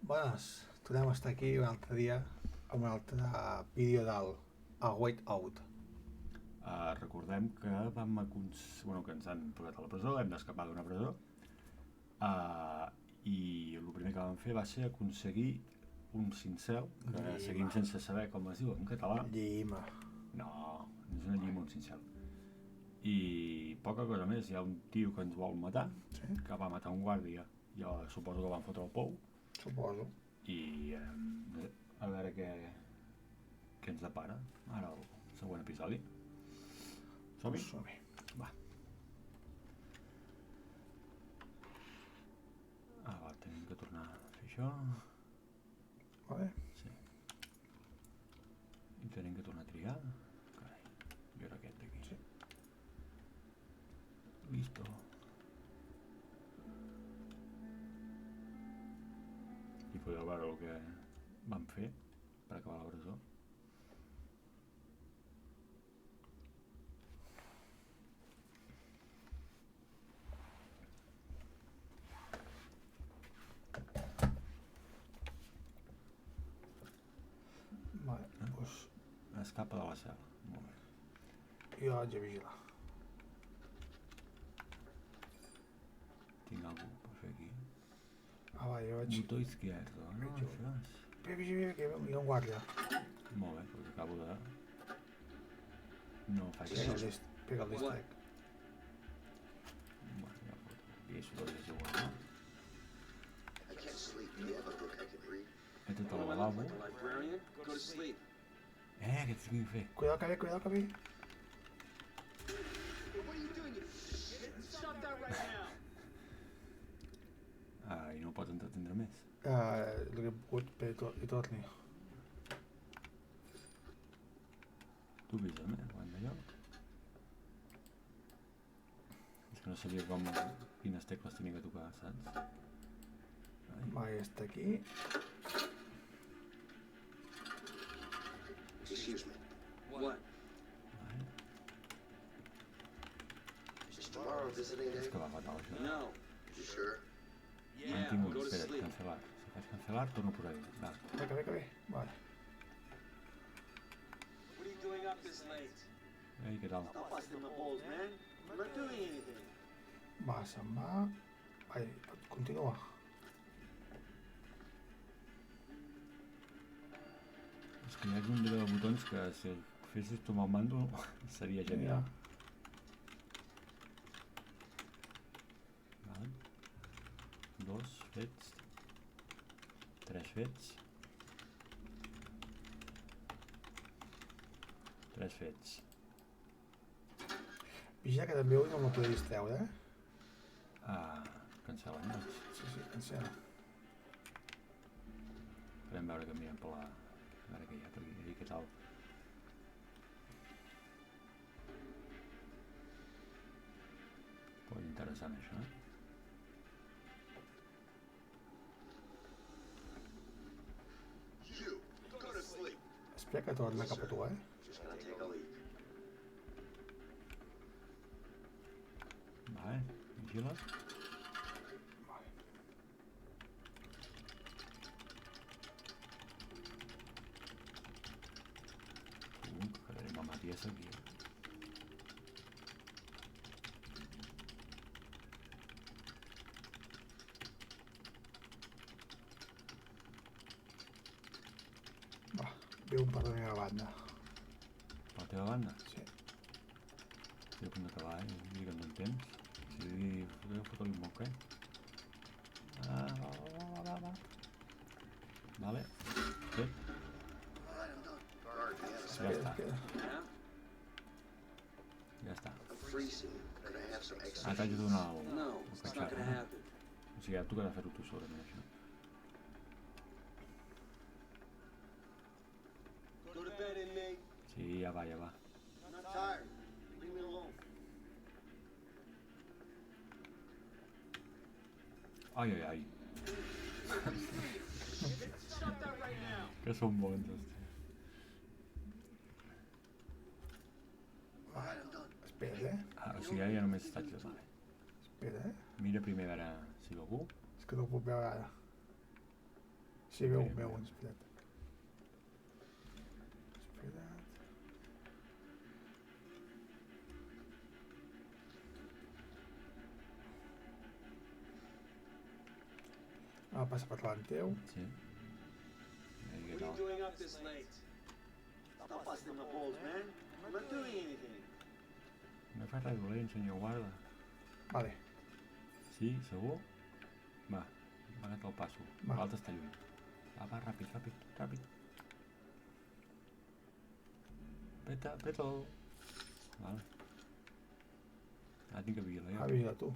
Bones, tornem a estar aquí un altre dia amb un altre vídeo del White Out. Recordem que que ens han posat a la presó, hem d'escapar d'una presó, i el primer que vam fer va ser aconseguir un cincel, que Llima. seguim sense saber com es diu en català. Llima. No és una llima, un cincel. I poca cosa més, hi ha un tio que ens vol matar, Sí? que va matar un guàrdia, jo suposo que van fotre el pou, Suposo. i a veure què ens depara ara el següent episodi. Som-hi? Som-hi. Va. Va, tenim que tornar a fer això. Vale. Sí. I tenim que tornar a triar. Carai, jo era aquest d'aquí. Sí. Listo. I podeu veure el que vam fer per acabar la presó. Vale, doncs Escapa de la cel·la. Molt bé. jo haig de vigilar. Tinc algú per fer aquí. Va, jo vaig... Botó izquierdo, no? Vaig jo. Això és... Vigila, que hi ha un guàrdia. Molt bé, perquè acabo de... No faig Pega això. el distec. Bueno, ja foto. I això doncs és igual, no? I can't sleep. Do you have a book I can read? He tot el lavabo. Librarian? Go to sleep. Què tinc que fer? Cuidado que ve. What are you doing? Stop that right now! I no pots entretindre més. El que he pogut per i torni. Tu avisa'm, quan d'allò. És que no sabia quines tecles tenia que tocar, saps? Ai, Va, ja està aquí. Excuse me. What? vale. Is tomorrow visiting És day? que va fatal, això. No. You sure? No hem tingut, espera't, cancel·lar. Si faig cancel·lar, torno por ahí. Va. Que ve. Vale. What are you doing up this late? Ei, què tal? Stop busting my balls, man. I'm not doing anything. Va, se'n va. Vai, continua. És que hi ha un de botons que si el fessis tu amb el mando seria genial. Vale. 2 fets. 3 fets. 3 fets. Vigila que també avui no m'ho podré distreure, Cancel·lem, doncs. Sí, cancel·la. Podem veure que mirem per la... A veure què hi ha per aquí. Ei, què tal? Pues interessant, això, You, go to sleep. Espera que torna cap a tu, Just gonna take a leak. Vale, vigila. Quedaré amb el Matías aquí. Va, ve un per la meva banda. Per la teva banda? Sí. Estic a punt d'acabar, digue'm en temps. Si foto-li un moc, Va. Vale, fet. Guard, yes. Ja està, Yeah? ja està. I'm freezing. Could I have some extra? T'haig de donar el No, it's not catxar, gonna happen. O sigui, ara tu que has de fer-ho tu segurament, això. Go to bed, inmate. Sí, ja va. I'm not tired. Leave me alone. Ai. Stop that right now. Que són bons, hòstia. Alright, I'm done. Espera, O sigui, ara ja només t'haig de... Vale. Espera, Mira primer a veure si veu algú. És que no ho puc veure ara. Sí, veu, Sí, veu, veu. és veritat. És veritat. Passa per davant teu. Sí. Què What are you tal? doing up this late? Stop busting my balls, man. I'm not doing anything. No he fet res dolent, senyor guarda. Vale. Sí, segur? Va, va que te'l passo. Va. L'altre està lluny. Va, ràpid, ràpid, ràpid. Peta'l. Vale. Ara tinc que vigilar jo. Avisa tu.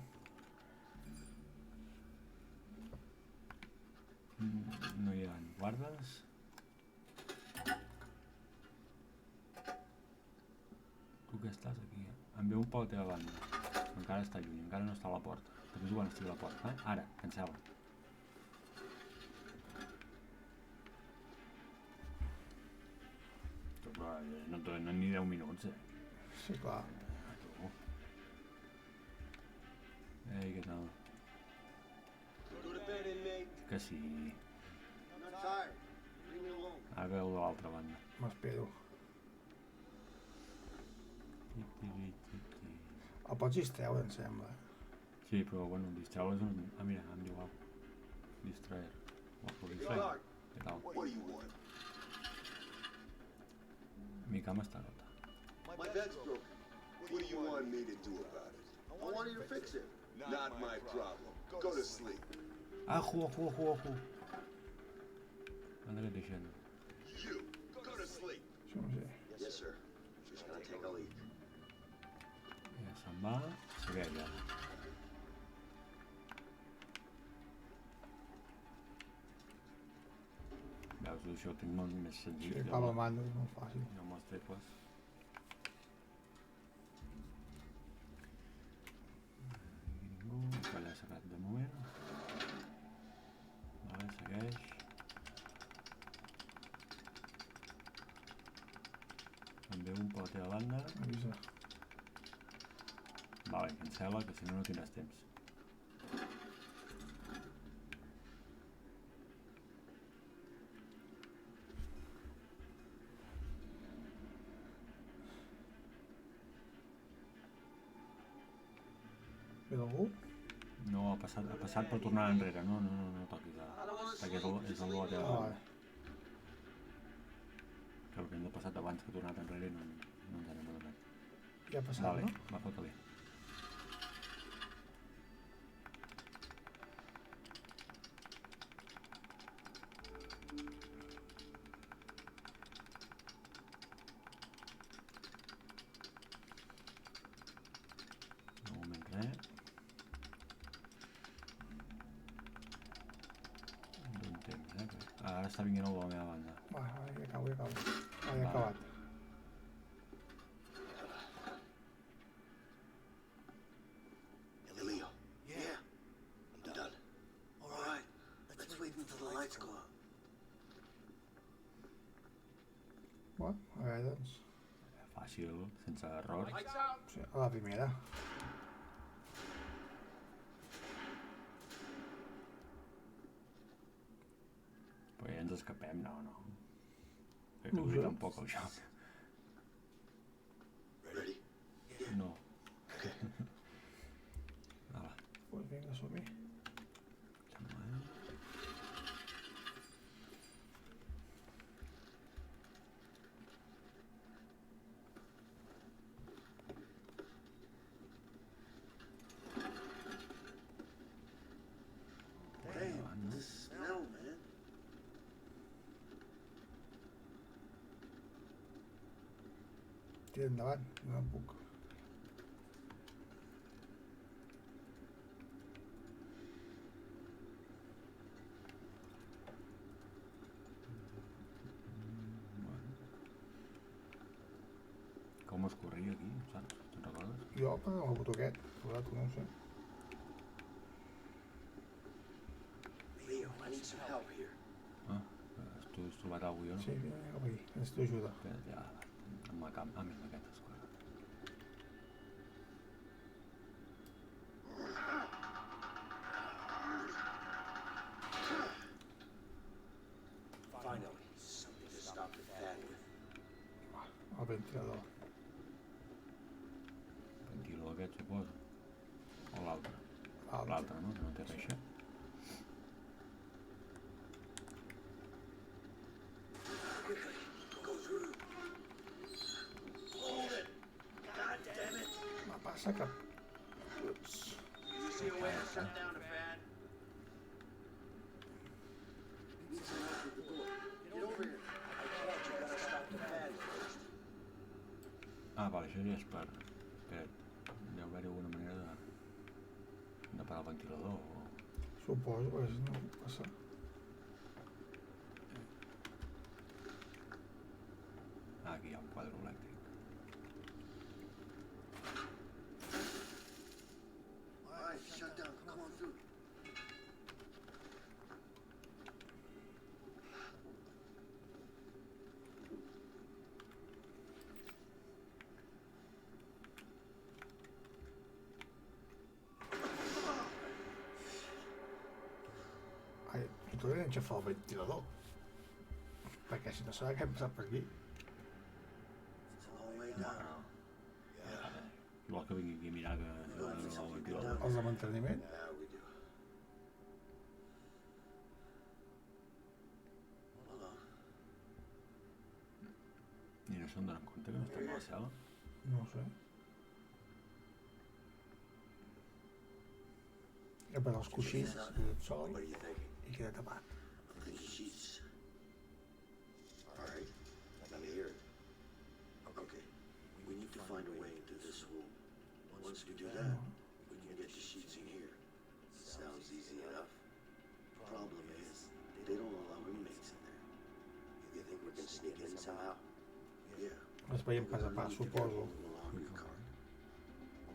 No hi ha guardes. Tu que estàs aquí, em veu un poc a la teva banda. Encara està lluny, encara no està a la porta. T'aviso quan estigui a la porta, eh? Ara, cancel·la. Però no et donen ni 10 minuts, Sí, clar. Tu. Ei, què tal? Go to bed, inmate. Que sí. I'm not tired. Leave me alone. Ara veu de l'altra banda. M'espero. El pots distreure, em sembla. Sí, però bueno, distreure's un... Ah, mira, em diu alguna cosa. Distraer. Clark, Què tal? what do you want? Mi cama està rota. My bed's broken. What do you want me to do about it? I want you to fix it. Not my problem. Go to sleep. Ajo. Anda que et deixen. You, go to sleep. Això no sé. Yes, sir. Just gonna take a leak. Ja se'n va. Segueix ara. Veus, això ho tinc molt més Sí, senzill. clar, el mando és molt fàcil. Jo amb les tecles. Ningú, que l'ha sacat de moment. Vale, segueix. Em veu un poc a la teva banda. Avisa. Vale, cancel·la, que si no, no tindràs temps. Ve algú? No, ha passat per tornar enrere. No toquis ara. Perquè és el de la teva Ah, banda. vale. Que hauríem de passat abans que ha tornat enrere i no ens n'hem adonat. Ja ha passat, Vale, no? va, fot-li. De moment res. D'un temps, Ara està vinguent el de la meva banda. Vale, ja acabo. Ja he acabat. Hey, Leo. Yeah. I'm done. All right. Let's wait until the lights go out. Bueno, a veure, doncs. Fàcil, sense errors. Lights out. Sí, a la primera. Però ja ens escapem, no. Crec que No ho duri sé. tampoc el joc. Ready? No. Va. Pues vinga, som-hi. Damn, the smell, man. Tira endavant, no puc. Com es corria aquí, saps? Te'n recordes? Jo, per el botó aquest, però tu no ho sé. Leo, I need some help here. Ah, tu has trobat alguna cosa, Sí, jo no? vinga cap aquí, necessito ajuda. Espera't, ja, amb la cam... Ah, mira, aquesta escola. aquest, suposo. O l'altre. L'altre. L'altre, no? Que no té reixa. Go through. Hold it. God damn it. Me passa que... Ups. You see a way to shut down the fan? Need some help with the door. Get over here. I can't. You gotta stop the fan first. Ah, vale, això ja és per... Espera't, deu haver-hi alguna manera de parar el ventilador o... Suposo, perquè si no passa... Ah, aquí hi ha un quadre elèctric. All right, shut down. Come on through. Ai, jo t'hauria d'enxafar el ventilador. Perquè si no sabia què hem passat per aquí. It's a long way down. Igual que vingui aquí a mirar que el ventilador. Els de manteniment. Yeah, we do. Hold on. I no se'n donen compte que no estem a la cel·la? No ho sé. He posat els coixins i el sol What are you thinking? i queda tapat. I'm thinking sheets. All right, let me hear it. Okay, we need to find a way into this room. Once we do that, we can get the sheets in here. Sounds easy enough. Problem is, they don't allow roommates in there. You think we can sneak in somehow? Yeah. Els veiem pas a pas, suposo. Laundry cart.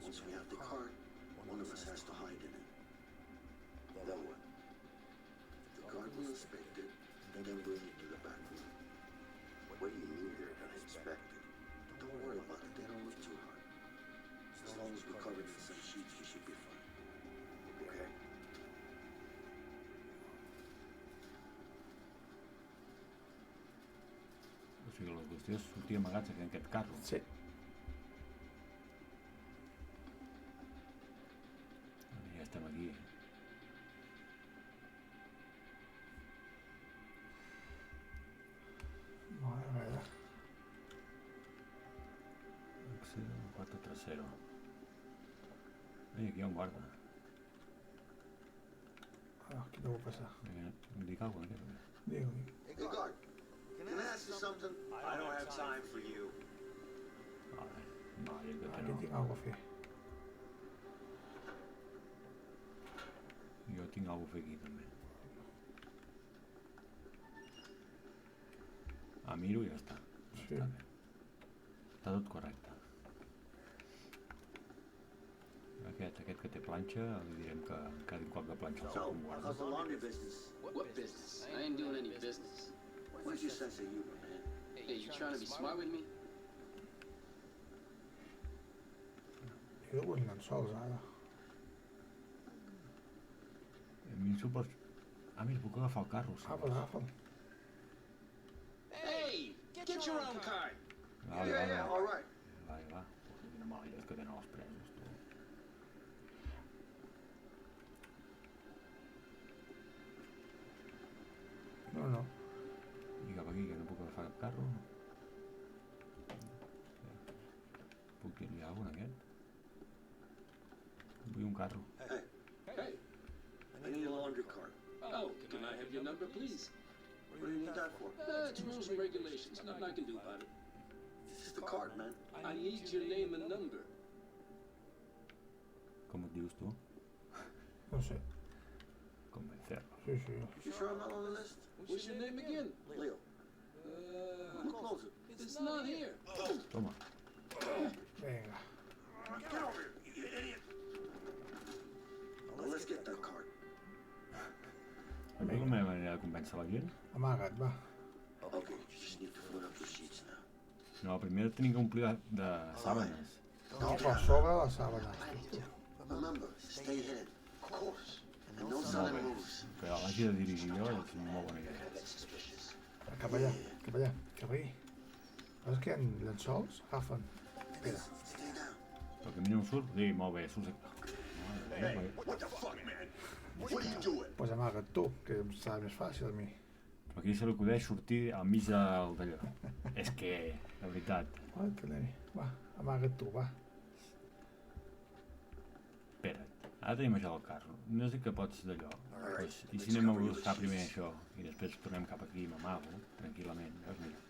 Once we have the cart, one of us has to hide in it. Then what? The guard will inspect it, and then bring it to the back room. What do you mean they're gonna inspect it? Don't worry about it, they don't look too hard. As long as we're covered in some sheets, we should be fine. Okay? O sigui, la qüestió és sortir amagats en aquest carro. Sí. Ja estem aquí. Mare meva. Acceso al cuarto trasero. Ei, aquí hi ha un guarda. Ah, aquí devo passar. Em dic alguna cosa aquest? Digue, digue. Hey, guard, can I ask you something? I don't have time for you. Vale, no, jo crec que Aquí no. tinc alguna a fer. Jo tinc alguna a fer aquí també. Ah, miro i ja està. Sí. Està bé. Està tot correcte. Aquest que té planxa, li direm que cada cop que planxa el So, com guarda. how's the laundry business? What business? I ain't doing any business. Where's your sense of humor, man? Hey, you trying to be smart with me? Jo devo anar sols ara. A mi supos... Ah, mira, puc agafar el carro. Sí. Agafa'l, agafa'l. Hey, get your own card. Vale, Yeah, vale, yeah, all right. Vale, va. Quina mala és que tenen els presos, tu. No, no. I cap aquí, que no puc agafar cap carro. Puc dir-li alguna cosa, aquest? Vull un carro. Hey, Hey. I need a laundry cart. Oh, can I have your number, please? What do you need that for? It's rules and regulations. Nothing I can do about it. This is the cart, man. I need your name and number. Com et dius tu? No sé. Convencerlo. Sí, sí. You sure I'm not on the list? What's your name again? Leo, who close it? It's not here. Toma. Vinga. Get over here, you idiot! Now let's get that cart. Hi ha alguna manera de convèncer la gent? Amaga't, va. Okay, you just need to fold up the sheets now. No, primer tenim que omplir de sàbanes. No, per sobre les sàbanes. Remember, stay hidden. Of course. And no Molt sudden bé. moves. Que l'hagi de dirigir jo és una molt bona idea. Get suspicious. Cap allà, cap allà, cap aquí. Veus que hi ha llençols? Agafa'n. Espera. Stay down. Però que a mi no Com surt? Sí, molt bé, surt aquí. Hey, what the fuck, man? What are you doing? Pues amaga't tu, que em serà més fàcil a mi. Però aquí se li acudeix sortir al mig del d'allò. És que, de veritat. Va, amaga't tu, va. Espera't, ara tenim això del carro. No sé què pots d'allò. Pues, I si anem a buscar primer això i després tornem cap aquí i m'amago, tranquil·lament. Veus, mira.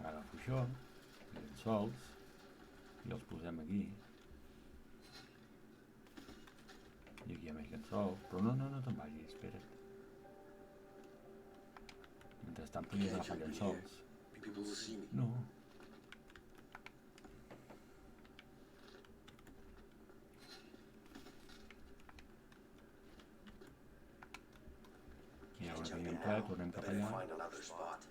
Ara agafo això, i els sols, i els posem aquí. I aquí hi ha més llençols. Però no te'n vagis, espera't. Mentrestant podries agafar llençols. People will see me. No. I ara tenim ple, tornem cap Better allà. find another spot.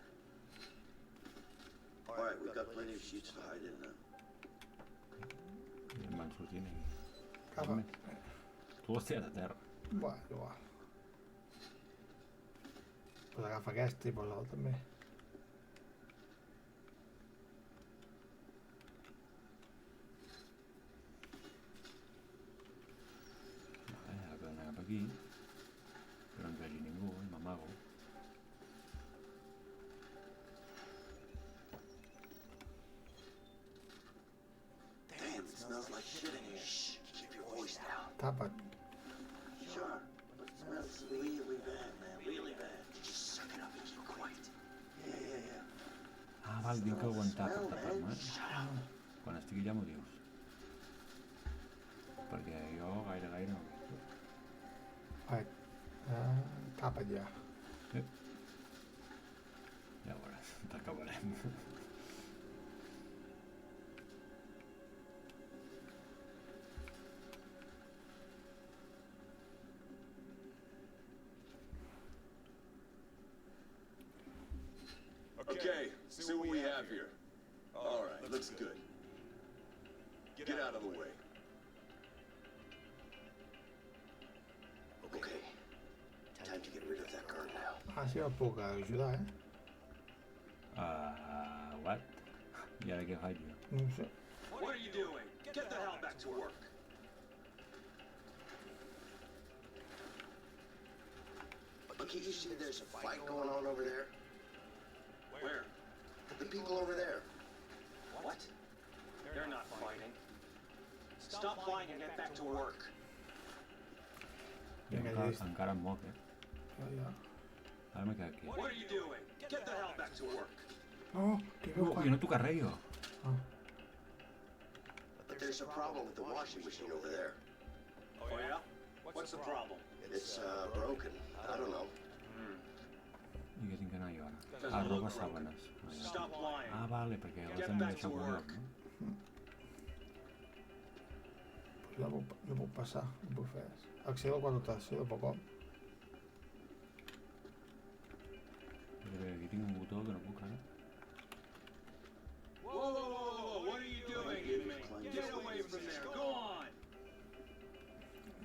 All right, we've got plenty of sheets to hide in now. I em van sortint aquí. Cava. Tu l'has tirat a terra. Va, igual. Pues agafa aquesta i posa-la també. Vale, ara podem anar cap aquí. Que no ens vegi ningú, i m'amago. Damn, it smells like shit in here. Shh, keep your voice down. Tapa't. Sure, but it smells really bad, man, really bad. Just suck it up and keep quiet. Yeah. Ah, val, diu que aguantar per tapar-me. Quan estigui allà m'ho dius. Perquè jo gaire no ho veig. Va, tapa't ja. Ja ho veuràs, t'acabarem. Okay, see what we have here. All right, looks good. Get out of the way. Okay, time to get rid of that guard now. Ah, sí, el puc ajudar, What? I ara què faig jo? No ho sé. What are you doing? Get the hell back to work. But can't you see there's a fight going on over there? Where? The people over there. What? They're not fighting. Stop fighting and get back to work. Jo Vinga, encara, llest. encara em moc, Ja. Ara m'he quedat What aquí. are you doing? Get the hell back to work. No, que veu Jo quan... no tocat res, jo. Ah, But there's a problem with the washing machine over there. Oh yeah? What's the problem? It's broken. I don't know. I què tinc que anar jo ara? Ah, roba sàbanes. Stop lying. Ah, vale, perquè les Get hem de back deixar to en work. lloc, no? no puc passar, no puc fer res. Accedo cuando te accedo, poco. Però aquí tinc un botó que no puc ara. Whoa! What are you doing? Get away from there. Go on.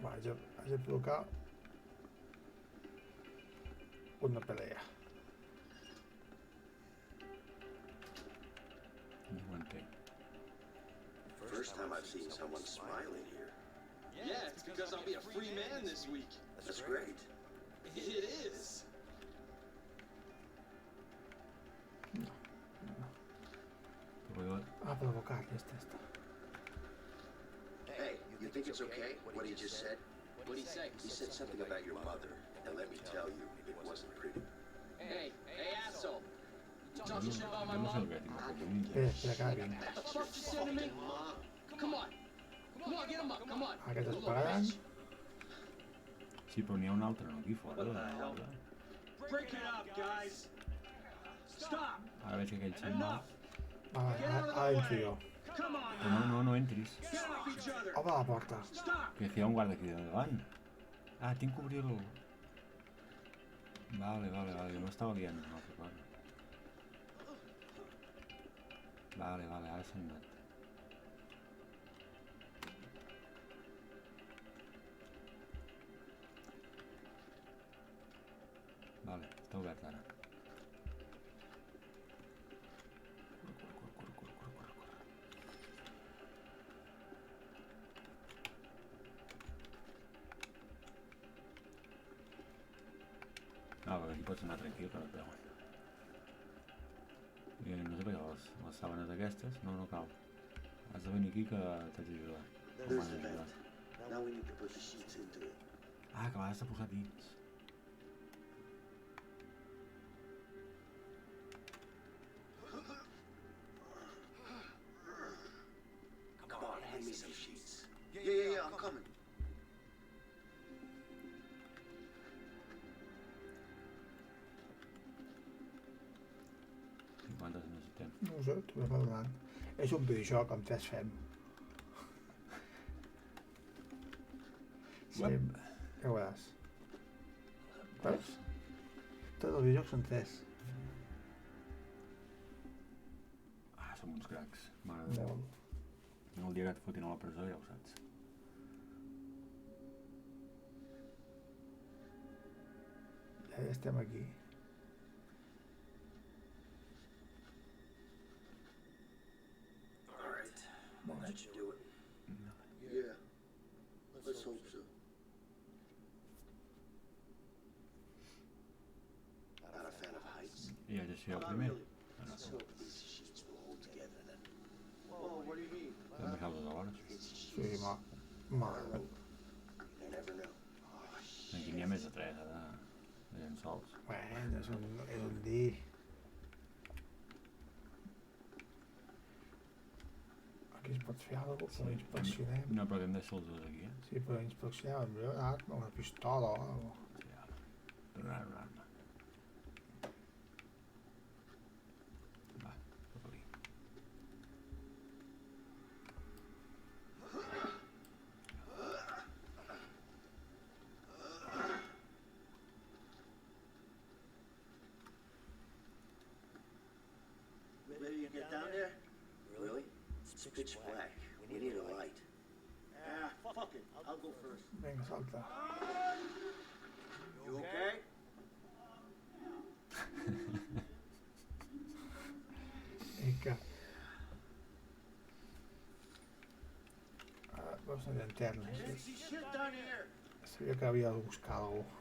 Va, haig de provocar una pelea. No ho entenc. First time I've seen someone smiling here. Yeah, it's because I'll be a free man this week. That's great. It is. Però Ah, provocar, ja està. Hey, you think it's okay what he just said? What'd he say? He said something about your mother, and let me tell you, it wasn't pretty. Hey, asshole. You jo talking shit about my no sé el mom? que tinc que tenir. Espera que acabin. What the fuck you say to me? Come on. Come on, get him up. Come on. Aquests You es little pagaran. bitch. Sí, però n'hi ha un altre, no? Aquí fora. Break it up, guys. Stop. Ara veig que aquell se'n va. Va, ara entro jo. Come on. Però no entris. Get off each other. Obre la porta. Stop. Que hi ha un guarda aquí davant. Ah, tinc que obrir-lo. Vale, jo m'estava liant una altra cosa. Vale, ara s'han anat. Vale, està obert ara. Corre. perquè aquí pots anar tranquil, que no et veuen. I no sé per què les sàbanes aquestes, no cal. Has de venir aquí que t'haig d'ajudar. Com There's m'has the d'ajudar? vent. Now we need to put the sheets into it. Ah, que l'has de posar dins. Come on, hand me some sheets. Yeah, I'm coming. I quantes necessitem? No ho sé, tu vas donant. És un videojoc, amb 3 fem. Sí, Web. ja ho veuràs. Veus? Tots els videojocs són 3. Ah, som uns cracs. Mare de Déu. Molt. El dia que et fotin a la presó ja ho saps. Ja estem aquí. All right. Molt bé. That should do it. Yeah. Let's hope so. Not a fan of heights. I haig de ser el Not primer. really. Let's hope these sheets will hold together then. Whoa, what do you mean? Podem deixar les hores. It's Sí, sheets. mare. You never know. Oh, Aquí n'hi ha més de 3, de llençols. Bueno, és un dir. Aquí es pot fer alguna cosa, però inspeccionem. No, però hem de deixar els dos aquí, eh? Sí, però inspeccionem amb una arma, una pistola o alguna cosa. Sí, ara. Donar una arma. Va, cap aquí. Ready to get down there? Really? It's pitch black. We need a light. Ah, fuck it. I'll go first. Vinga, salta. You okay? Vinga. Veus una llanterna. Can't see shit down here. Sabia que havia de buscar alguna cosa.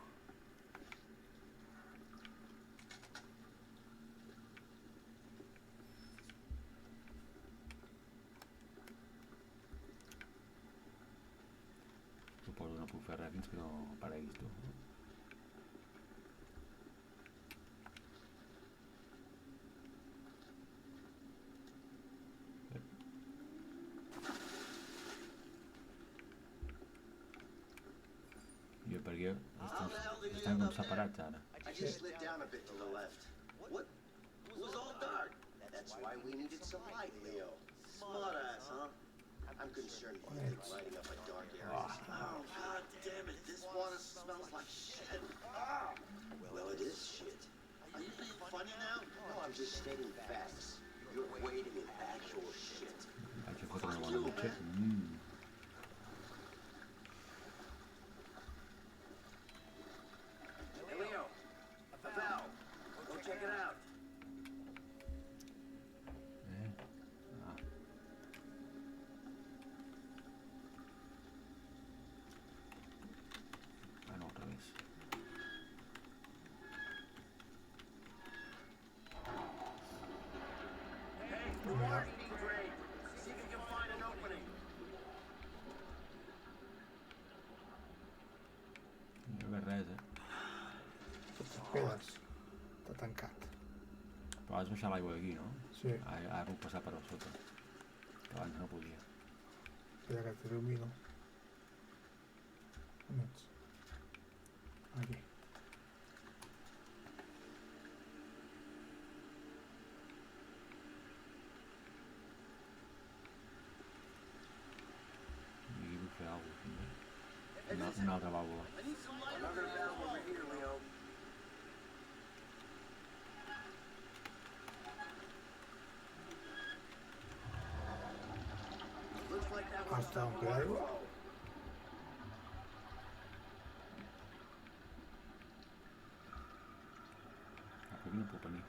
Suposo que no puc fer res fins que no apareguis tu. Jo per aquí estan com separats ara. I just slid down a bit to the left. What? It was all dark. That's why we needed some light, Leo. Smart ass, huh? I'm concerned you think lighting up a dark area. Oh, god damn it. This water smells like shit. Ah. Well, it is shit. Are you being funny now? No, I'm just stating facts. You're wading in actual shit. Vaig a fotre una bona dutxa. Hey, Leo. A valve. Go check it out. Ah. Ah, no, al revés. Hey, the water needs drained. See if you can find an opening. No veig res, eh? Totes pedres. Està tancat. Però has baixat l'aigua d'aquí, no? Sí, Ara puc passar per al sota. Que abans no podia. espera que t'il·lumino. On ets? Aquí. I aquí puc fer alguna cosa, també. Una altra vàlvula. I need some light. Another valve over here, Leo. Looks like that was Hasta un the pedal. waterfall. Cap aquí no puc venir.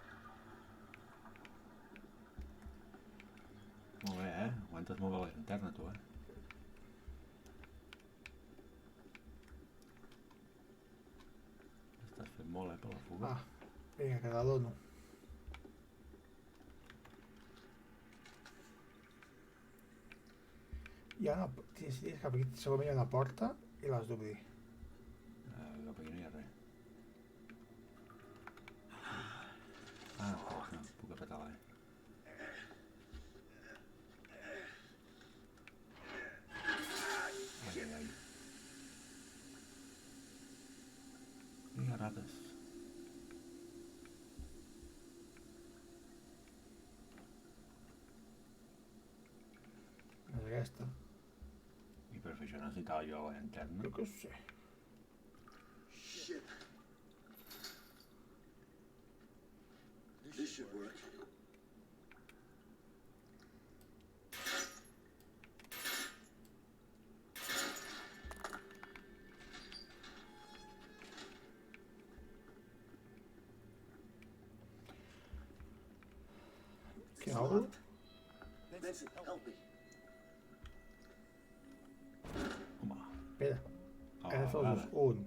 Molt bé, eh? Aguantes molt bé la llanterna, tu, eh? Estàs fent molt, per la fuga. Ah, vinga, que la dono. Hi ha una... Tens cap aquí, segurament hi ha una porta i l'has d'obrir. Cap aquí no hi ha res. Ah, pues no, puc apretar la E. Ai, ai, ai. Hi ha rates. És aquesta. I per fer això necessitava jo la llanterna. Jo què sé. Shit. This should work. Què obro? Vincent, help me. Home. Espera. He de fer els dos. 1,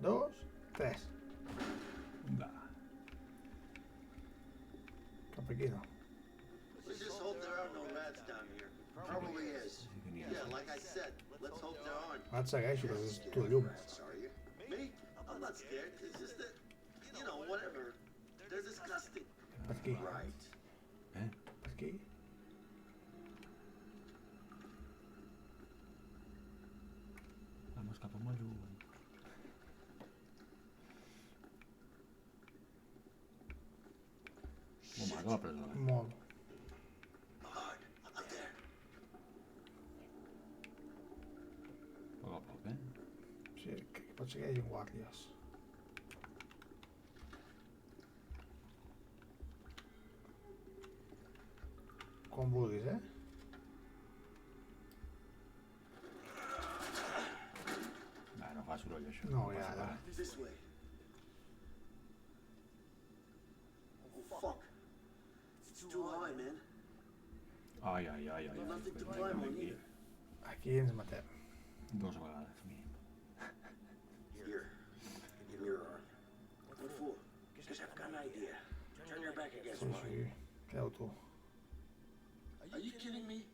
2, 3. Va. Cap aquí no. Let's just hope there are no rats down here. Probably is. Sí que n'hi ha. Yeah, like I said, let's hope there aren't. Ara et segueixo, perquè és tu de llum. Rats, are you? Me? I'm not scared. It's just that, you know, whatever. They're disgusting. Per aquí. Right. Eh? Per aquí. Vamos cap amb la llum. Molt maca la presó, eh? Molt. Hard. Up there. A poc, eh? Sí, que pot ser que hi hagi guàrdies. Com vulguis, eh? Va, no fa soroll, això. No, passa ja, ara. res. This way. Oh, fuck. It's too high, man. Ai, ai, ai, ai. Nothing to Vinga, climb on aquí. either. Aquí ens matem. 2 vegades, mínim. Here. In your arm. What for? Because I've got an idea. Turn your back against Sí, mine. sí. Creu tu. Are you kidding me?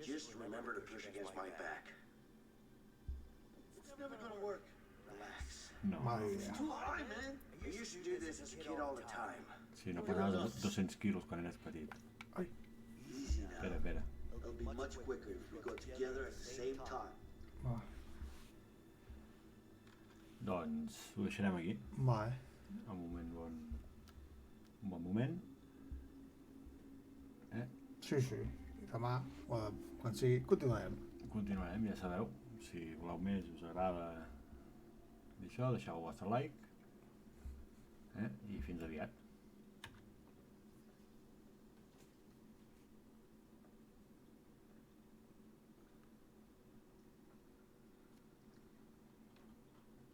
Just remember to push against my back. It's never gonna work. Relax. No. Mala idea. Too high, man. I used to do this as a kid all the time. Sí, no pesaves 200 quilos quan eres petit. Easy now. Espera, espera. It'll be much quicker if we go together at the same time. Va. Doncs ho deixarem aquí. Va, eh? Un bon moment. Sí, sí. I demà, o quan sigui, continuarem. Continuarem, ja sabeu. Si voleu més, us agrada això, deixeu el vostre like. I fins aviat.